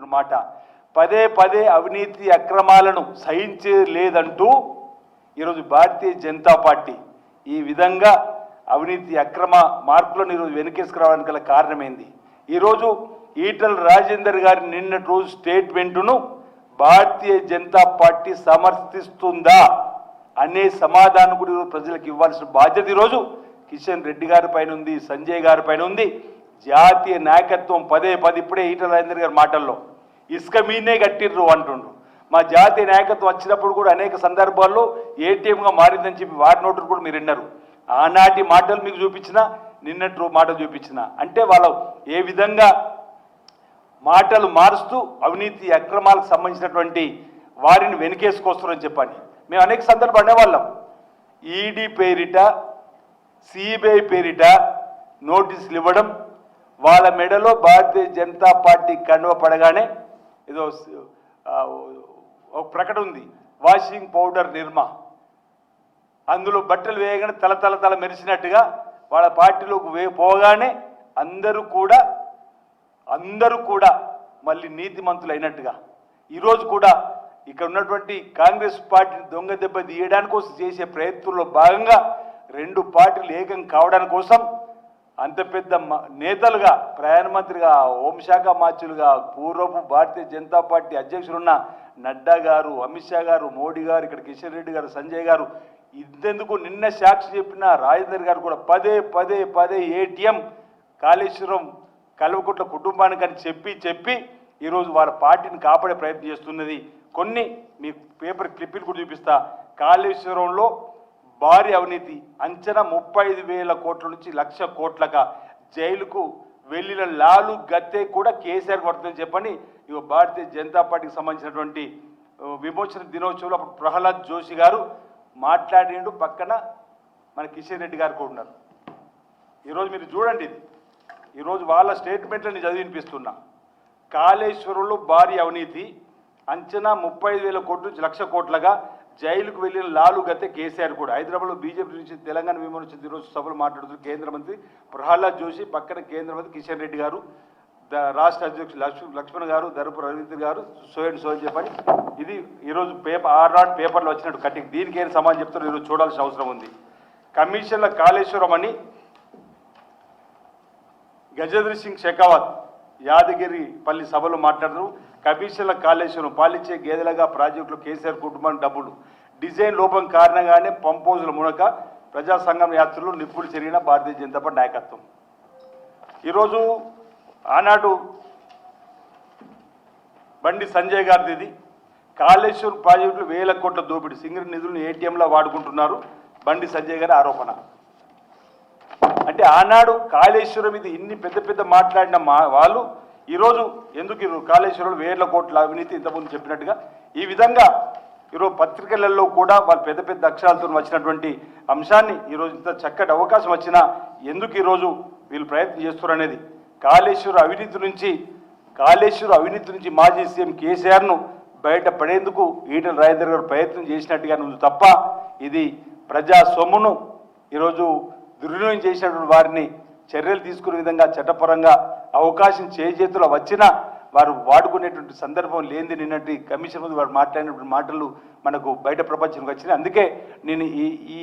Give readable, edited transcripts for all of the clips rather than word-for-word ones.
చెప్తున్నటువంటి మాట పదే పదే అవినీతి అక్రమాలను సహించలేదంటూ ఈరోజు భారతీయ జనతా పార్టీ ఈ విధంగా అవినీతి అక్రమ మార్పులను ఈరోజు వెనకేసుకురావడానికి గల కారణమైంది. ఈరోజు ఈటల రాజేందర్ గారి నిన్నటి రోజు స్టేట్మెంటును భారతీయ జనతా పార్టీ సమర్థిస్తుందా అనే సమాధానం కూడా ఈరోజు ప్రజలకు ఇవ్వాల్సిన బాధ్యత ఈరోజు కిషన్ రెడ్డి గారి పైన ఉంది, సంజయ్ గారి పైన ఉంది. జాతీయ నాయకత్వం పదే పదే ఇప్పుడే ఈటల రాజేందర్ గారి మాటల్లో ఇసుక మీనే కట్టిర్రు అంటుండ్రు. మా జాతీయ నాయకత్వం వచ్చినప్పుడు కూడా అనేక సందర్భాల్లో ఏటీఎంగా మారిందని చెప్పి వారి నోటులు కూడా మీరు విన్నారు. ఆనాటి మాటలు మీకు చూపించిన, నిన్నటి మాటలు చూపించిన, అంటే వాళ్ళు ఏ విధంగా మాటలు మారుస్తూ అవినీతి అక్రమాలకు సంబంధించినటువంటి వారిని వెనుకేసుకొస్తారని చెప్పని మేము అనేక సందర్భాలు అనేవాళ్ళం. ఈడీ పేరిట సిబిఐ పేరిట నోటీసులు ఇవ్వడం, వాళ్ళ మెడలో భారతీయ జనతా పార్టీ కండువ పడగానే ఏదో ఒక ప్రకటన ఉంది, వాషింగ్ పౌడర్ నిర్మా, అందులో బట్టలు వేయగానే తల మెరిసినట్టుగా వాళ్ళ పార్టీలోకి పోగానే అందరూ కూడా మళ్ళీ నీతిమంతులు అయినట్టుగా ఈరోజు కూడా ఇక్కడ ఉన్నటువంటి కాంగ్రెస్ పార్టీని దొంగ దెబ్బ తీయడానికి కోసం చేసే ప్రయత్నంలో భాగంగా రెండు పార్టీలు ఏకం కావడానికి కోసం అంత పెద్ద నేతలుగా, ప్రధానమంత్రిగా, హోంశాఖ మార్చులుగా, పూర్వపు భారతీయ జనతా పార్టీ అధ్యక్షులున్న నడ్డా గారు, అమిత్ షా గారు, మోడీ గారు, ఇక్కడ కిషన్ రెడ్డి గారు, సంజయ్ గారు, ఇంతెందుకు నిన్న సాక్షి చెప్పిన రాజేందర్ గారు కూడా పదే ఏటీఎం కాళేశ్వరం కల్వకుట్ల కుటుంబానికి అని చెప్పి ఈరోజు వాళ్ళ పార్టీని కాపాడే ప్రయత్నం చేస్తున్నది. కొన్ని మీ పేపర్ క్లిప్పింగ్ కూడా చూపిస్తా. కాళేశ్వరంలో భారీ అవినీతి అంచనా 35,000 కోట్ల నుంచి 1,00,000 కోట్లగా జైలుకు వెళ్ళిన లాలు గత్తే కూడా కేసీఆర్ పడుతుందని చెప్పని ఇక భారతీయ జనతా పార్టీకి సంబంధించినటువంటి విమోచన దినోత్సవంలో అప్పుడు ప్రహ్లాద్ జోషి గారు మాట్లాడిండు. పక్కన మన కిషన్ రెడ్డి గారు కూడా ఉన్నారు. ఈరోజు మీరు చూడండి, ఇది ఈరోజు వాళ్ళ స్టేట్మెంట్లని చదివినిపిస్తున్నా. కాళేశ్వరంలో భారీ అవినీతి అంచనా 35,000 కోట్ల నుంచి 1,00,000 కోట్లగా జైలుకు వెళ్ళిన లాలు గతే కేసీఆర్ కూడా. హైదరాబాద్లో బీజేపీ నుంచి తెలంగాణ విమోచన దినోత్సవ సభలు మాట్లాడుతున్న కేంద్ర మంత్రి ప్రహ్లాద్ జోషి, పక్కన కేంద్ర మంత్రి కిషన్ రెడ్డి గారు, రాష్ట్ర అధ్యక్షులు లక్ష్మణ్ గారు, ధర్మపురి రవీంద్ర గారు, సోయన్ చెప్పని ఇది ఈరోజు ఆర్ఆర్ పేపర్లో వచ్చినట్టు కట్టింగ్. దీనికి ఏం సమాధానం చెప్తారో ఈరోజు చూడాల్సిన అవసరం ఉంది. కమిషన్ల కాళేశ్వరం అని గజేంద్ర సింగ్ షెకావత్ యాదగిరిపల్లి సభలో మాట్లాడుతూ కమిషన్ల కాళేశ్వరం పాలించే గేదెలుగా ప్రాజెక్టులు కేసీఆర్ కుటుంబానికి డబ్బులు డిజైన్ లోపం కారణంగానే పంపోజుల మునక ప్రజా సంఘం యాత్రలు నిప్పులు చెరిగిన భారతీయ జనతా పార్టీ నాయకత్వం. ఈరోజు ఆనాడు బండి సంజయ్ గారిది ఇది. కాళేశ్వరం ప్రాజెక్టులు 1,000 కోట్ల దోపిడీ, సింగరేణి నిధులను ఏటీఎంలా వాడుకుంటున్నారు బండి సంజయ్ గారి ఆరోపణ. అంటే ఆనాడు కాళేశ్వరం ఇది ఇన్ని పెద్ద మాట్లాడిన వాళ్ళు ఈరోజు ఎందుకు కాళేశ్వరంలో 1,000 కోట్ల అవినీతి ఇంతకుముందు చెప్పినట్టుగా ఈ విధంగా ఈరోజు పత్రికలలో కూడా వాళ్ళు పెద్ద అక్షరాలతో వచ్చినటువంటి అంశాన్ని ఈరోజు ఇంత చక్కటి అవకాశం వచ్చినా ఎందుకు ఈరోజు వీళ్ళు ప్రయత్నం చేస్తున్నారు అనేది. కాళేశ్వర అవినీతి నుంచి మాజీ సీఎం కేసీఆర్ను బయటపడేందుకు ఈటల రాజేందర్ గారు ప్రయత్నం చేసినట్టుగా ఉంది తప్ప ఇది ప్రజా సొమ్మును ఈరోజు దుర్వినియోగం చేసినటువంటి వారిని చర్యలు తీసుకునే విధంగా చట్టపరంగా అవకాశం చేతుల్లో వచ్చినా వారు వాడుకునేటువంటి సందర్భం లేనిది నిన్నటి కమిషన్ ముందు వారు మాట్లాడినటువంటి మాటలు మనకు బయట ప్రపంచానికి వచ్చినాయి. అందుకే నేను ఈ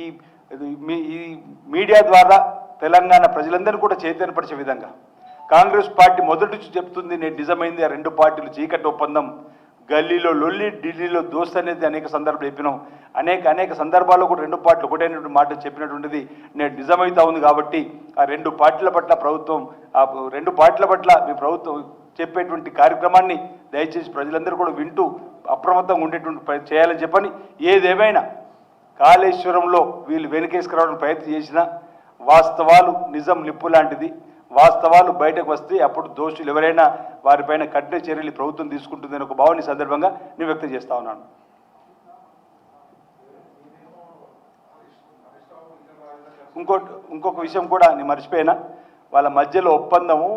మీడియా ద్వారా తెలంగాణ ప్రజలందరినీ కూడా చైతన్యపరిచే విధంగా కాంగ్రెస్ పార్టీ మొదటి నుంచి చెప్తుంది నేను నిజమైంది ఆ రెండు పార్టీలు చీకటి ఒప్పందం, గల్లీలో లొల్లి ఢిల్లీలో దోస్త్ అనేది అనేక సందర్భాలు చెప్పినాం. అనేక సందర్భాల్లో కూడా రెండు పార్టీలు ఒకటైనటువంటి మాట చెప్పినటువంటిది నేను నిజమైతా ఉంది. కాబట్టి ఆ రెండు పార్టీల పట్ల మీ ప్రభుత్వం చెప్పేటువంటి కార్యక్రమాన్ని దయచేసి ప్రజలందరూ కూడా వింటూ అప్రమత్తంగా ఉండేటువంటి చేయాలని చెప్పని ఏదేమైనా కాళేశ్వరంలో వీళ్ళు వెనుకేసుకురావడానికి ప్రయత్నం చేసినా వాస్తవాలు నిజం నిప్పు లాంటిది. వాస్తవాలు బయటకు వస్తే అప్పుడు దోషులు ఎవరైనా వారిపైన కఠిన చర్యలు ప్రభుత్వం తీసుకుంటుందని ఒక భావన సందర్భంగా నేను వ్యక్తం చేస్తా ఉన్నాను. ఇంకొక విషయం కూడా నేను మర్చిపోయినా, వాళ్ళ మధ్యలో ఒప్పందము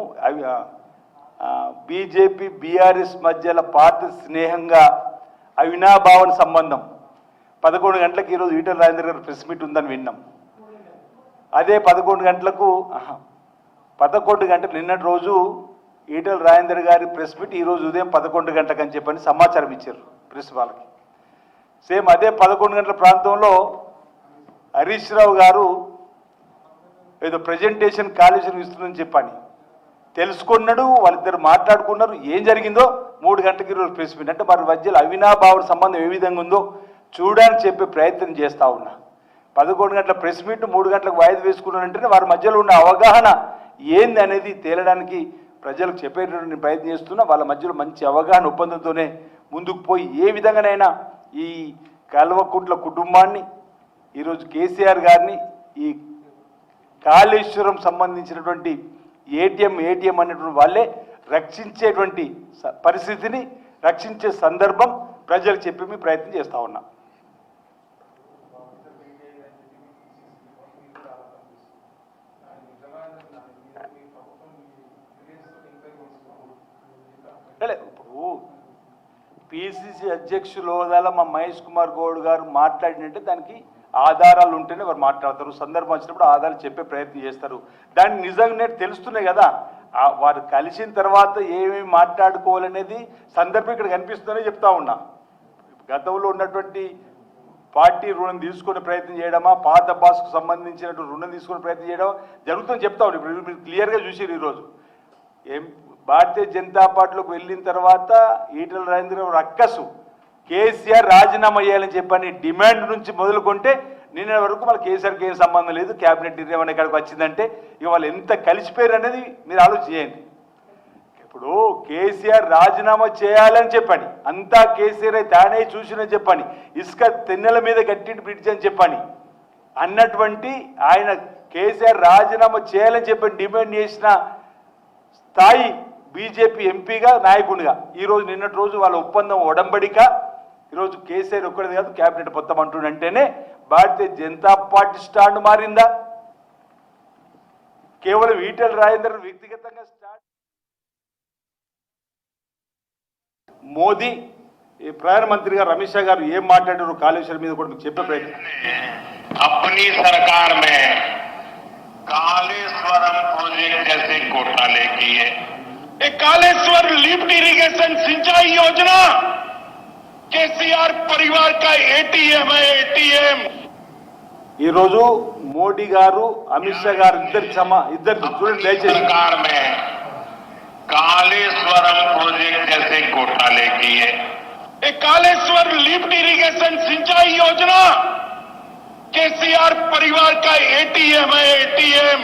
బీజేపీ బీఆర్ఎస్ మధ్యలో పాత స్నేహంగా అవినాభావన సంబంధం 11 గంటలకు ఈరోజు ఈటల రాజేందర్ గారు ప్రెస్ మీట్ ఉందని విన్నాం. అదే 11 గంటలకు నిన్నటి రోజు ఈటెల రాజేందర్ గారి ప్రెస్ మీట్ ఈరోజు ఉదయం 11 గంటలకు అని చెప్పని సమాచారం ఇచ్చారు ప్రెస్ వాళ్ళకి. సేమ్ అదే 11 గంటల ప్రాంతంలో హరీష్ రావు గారు ఏదో ప్రజెంటేషన్ కాళేశ్వరం ఇస్తుందని చెప్పని తెలుసుకున్నాడు. వాళ్ళిద్దరు మాట్లాడుకున్నారు. ఏం జరిగిందో 3 గంటలకి ఈరోజు ప్రెస్ మీట్. అంటే వారి మధ్యలో అవినాభావ సంబంధం ఏ విధంగా ఉందో చూడడానికి చెప్పే ప్రయత్నం చేస్తూ ఉన్నా. 11 గంటల ప్రెస్ మీట్ 3 గంటలకు వాయిదా వేసుకున్నారంటేనే వారి మధ్యలో ఉన్న అవగాహన ఏంది అనేది తేలడానికి ప్రజలకు చెప్పేటటువంటి ప్రయత్నం చేస్తున్నా. వాళ్ళ మధ్యలో మంచి అవగాహన ఒప్పందంతోనే ముందుకు పోయి ఏ విధంగానైనా ఈ కల్వకుంట్ల కుటుంబాన్ని, ఈరోజు కేసీఆర్ గారిని, ఈ కాళేశ్వరం సంబంధించినటువంటి ఏటీఎం అనేటువంటి వాళ్ళే రక్షించేటువంటి పరిస్థితిని, రక్షించే సందర్భం ప్రజలకు చెప్పి ప్రయత్నం చేస్తూ ఉన్నా. ఇప్పుడు పిసిసి అధ్యక్షుల హోదాలో మా మహేష్ కుమార్ గౌడ్ గారు మాట్లాడినట్టే దానికి ఆధారాలు ఉంటేనే వారు మాట్లాడతారు. సందర్భం వచ్చినప్పుడు ఆధారాలు చెప్పే ప్రయత్నం చేస్తారు. దాన్ని నిజంగానే తెలుస్తున్నాయి కదా. వారు కలిసిన తర్వాత ఏమేమి మాట్లాడుకోవాలనేది సందర్భం ఇక్కడ కనిపిస్తుందనే చెప్తా ఉన్నా. గతంలో ఉన్నటువంటి పార్టీ రుణం తీసుకునే ప్రయత్నం చేయడమా, పాత బాస్కు సంబంధించినటువంటి రుణం తీసుకునే ప్రయత్నం చేయడమా జరుగుతుందని చెప్తా ఉన్నాం. ఇప్పుడు మీరు క్లియర్గా చూసారు. ఈరోజు భారతీయ జనతా పార్టీలోకి వెళ్ళిన తర్వాత ఈటెల రాజేంద్ర రక్కసు కేసీఆర్ రాజీనామా చేయాలని చెప్పని డిమాండ్ నుంచి మొదలుకుంటే నిన్న వరకు మళ్ళీ కేసీఆర్కి ఏం సంబంధం లేదు, క్యాబినెట్ నిర్ణయం ఇక్కడికి వచ్చిందంటే ఇక వాళ్ళు ఎంత కలిసిపోయారు అనేది మీరు ఆలోచన చేయండి. ఇప్పుడు కేసీఆర్ రాజీనామా చేయాలని చెప్పని, అంతా కేసీఆర్ తానే చూసినని చెప్పని, ఇసుక తెన్నెల మీద గట్టి బ్రిడ్జ్ అని చెప్పని అన్నటువంటి ఆయన కేసీఆర్ రాజీనామా చేయాలని చెప్పని డిమాండ్ చేసిన స్థాయి బీజేపీ ఎంపీగా, నాయకునిగా ఈరోజు నిన్నటి రోజు వాళ్ళ ఒప్పందం ఒడంబడిక ఈరోజు కేసీఆర్ ఒక్కడిది కాదు క్యాబినెట్ మొత్తం అంటుండంటేనే భారతీయ జనతా పార్టీ స్టాండ్ మారిందా? కేవలం ఈటెల రాజేందర్ వ్యక్తిగతంగా స్టాండ్ మోదీ ప్రధానమంత్రి గారు అమిత్ షా గారు ఏం మాట్లాడారు కాళేశ్వరం మీద కూడా మీకు చెప్పే ప్రయత్నం. अपनी सरकार में कालेश्वरम प्रोजेक्ट जैसे घोटाले किए, कालेश्वर लिफ्ट इरिगेशन सिंचाई योजना केसीआर परिवार का एटीएम है, एटीएम। ఈ రోజు మోడీ గారు అమిత్ షా గారు ఇద్దరు చూడండి దయచేసి सरकार में कालेश्वरम प्रोजेक्ट जैसे घोटाले किए, कालेश्वर लिफ्ट इरिगेशन सिंचाई योजना केसीआर परिवार का एटीएम है, एटीएम।